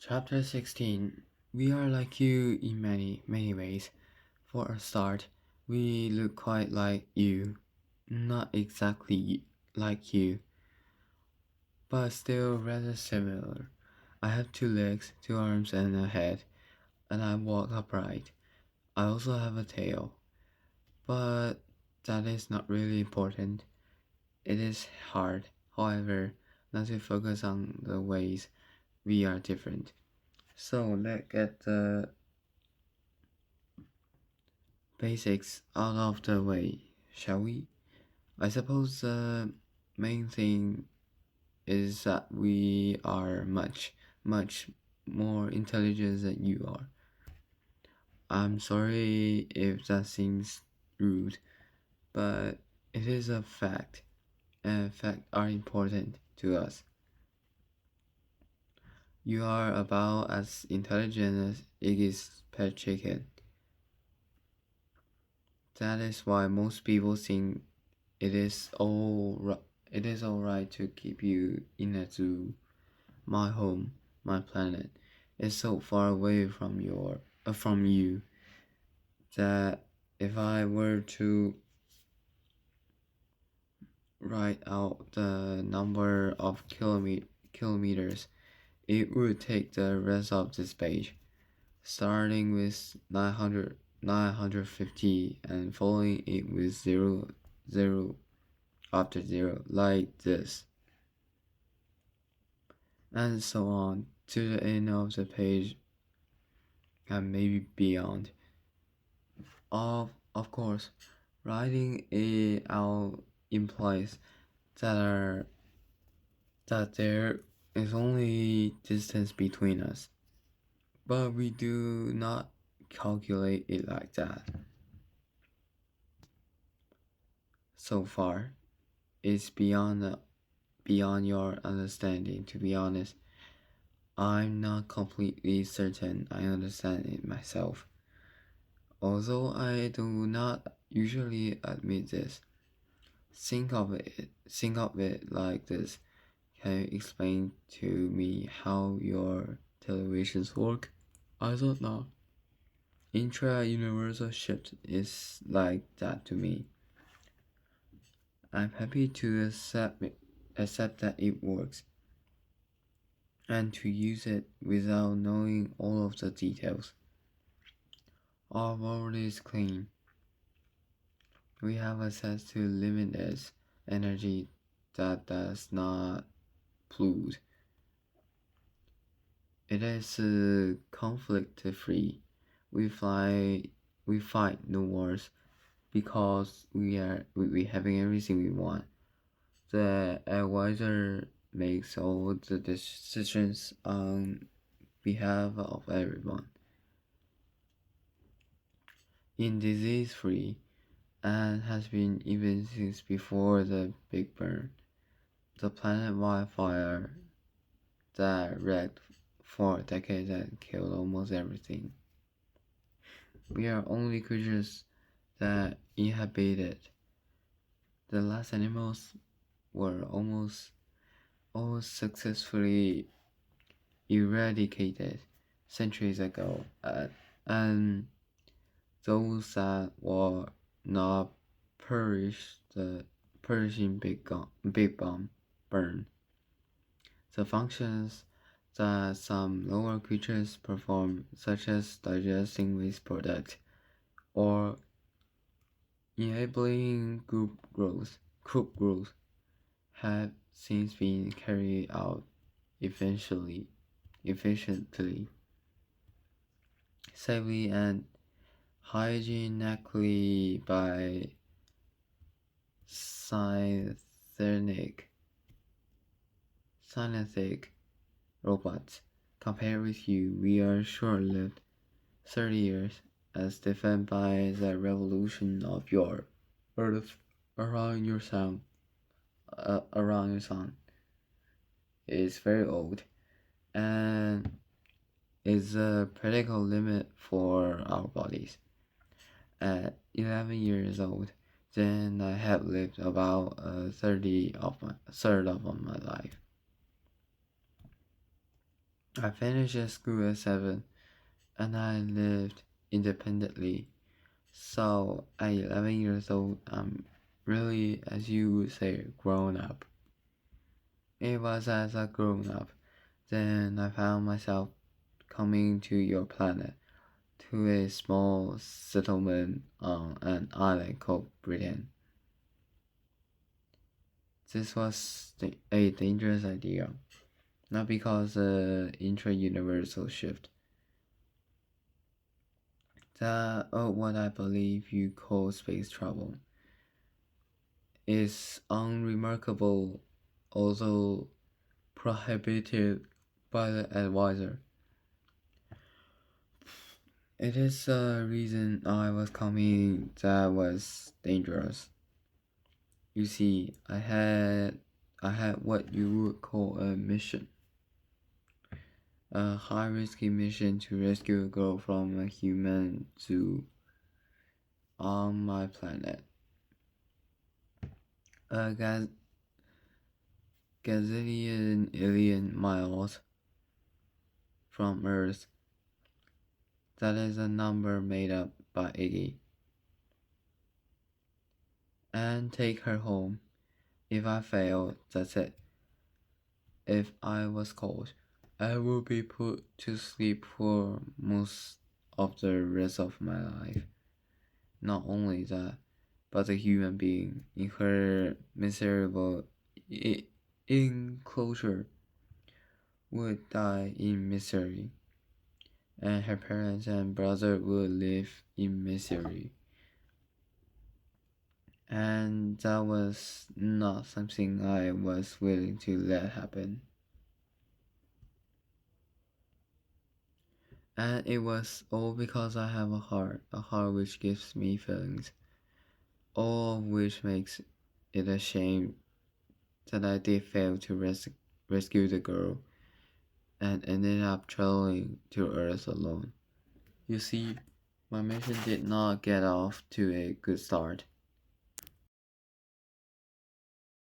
Chapter 16. We are like you in many ways. For a start, we look quite like you. Not exactly like you, but still rather similar. I have two legs, two arms, and a head, and I walk upright. I also have a tail, but that is not really important. It is hard, however, not to focus on the ways we are different. So let's get the basics out of the way, shall we? I suppose the main thing is that we are much more intelligent than you are. I'm sorry if that seems rude, but it is a fact, and facts are important to us. You are about as intelligent as Iggy's pet chicken. That is why most people think it is it is all right to keep you in a zoo. My home, my planet, is so far away from you that if I were to write out the number of kilometers, it would take the rest of this page, starting with 950 and following it with 0 after 0, like this, and so on to the end of the page and maybe beyond. Of course, writing it out implies that that there is only distance between us, but we do not calculate it like that. So far, it's beyond your understanding. To be honest, I'm not completely certain I understand it myself. Although I do not usually admit this. Think of it like this. Can you explain to me how your televisions work? I thought not. Intra-universal shift is like that to me. I'm happy to accept that it works, and to use it without knowing all of the details. Our world is clean. We have access to limitless energy that does not pollute. It is conflict free. We fly, we fight no wars because we having everything we want. The advisor makes all the decisions on behalf of everyone. In disease free, and has been even since before the Big Bang. The planet wildfire that wrecked for decades and killed almost everything. We are only creatures that inhabit it. The last animals were almost successfully eradicated centuries ago, and those that were not perished the perishing big bomb burn. The functions that some lower creatures perform, such as digesting waste products or enabling group growth, have since been carried out efficiently, safely, and hygienically by synthetic synthetic robots. Compared with you, we are short-lived, 30 years, as defined by the revolution of your Earth around your sun. Around your sun is very old, and is a practical limit for our bodies. At 11 years old, then I have lived about a third of my life. I finished school at 7 and I lived independently. So at 11 years old, I'm really, as you would say, grown up. It was as a grown up, then I found myself coming to your planet, to a small settlement on an island called Britain. This was a dangerous idea, not because the intra-universal shift, that what I believe you call space travel, is unremarkable, although prohibited by the advisor. It is a reason I was coming that was dangerous. You see, I had what you would call a mission. A high risky mission to rescue a girl from a human zoo on my planet. A gazillion alien miles from Earth. That is a number made up by 80. And take her home. If I fail, that's it. If I was caught, I would be put to sleep for most of the rest of my life. Not only that, but the human being in her miserable enclosure would die in misery, and her parents and brother would live in misery. And that was not something I was willing to let happen. And it was all because I have a heart which gives me feelings, all of which makes it a shame that I did fail to rescue the girl and ended up traveling to Earth alone. You see, my mission did not get off to a good start.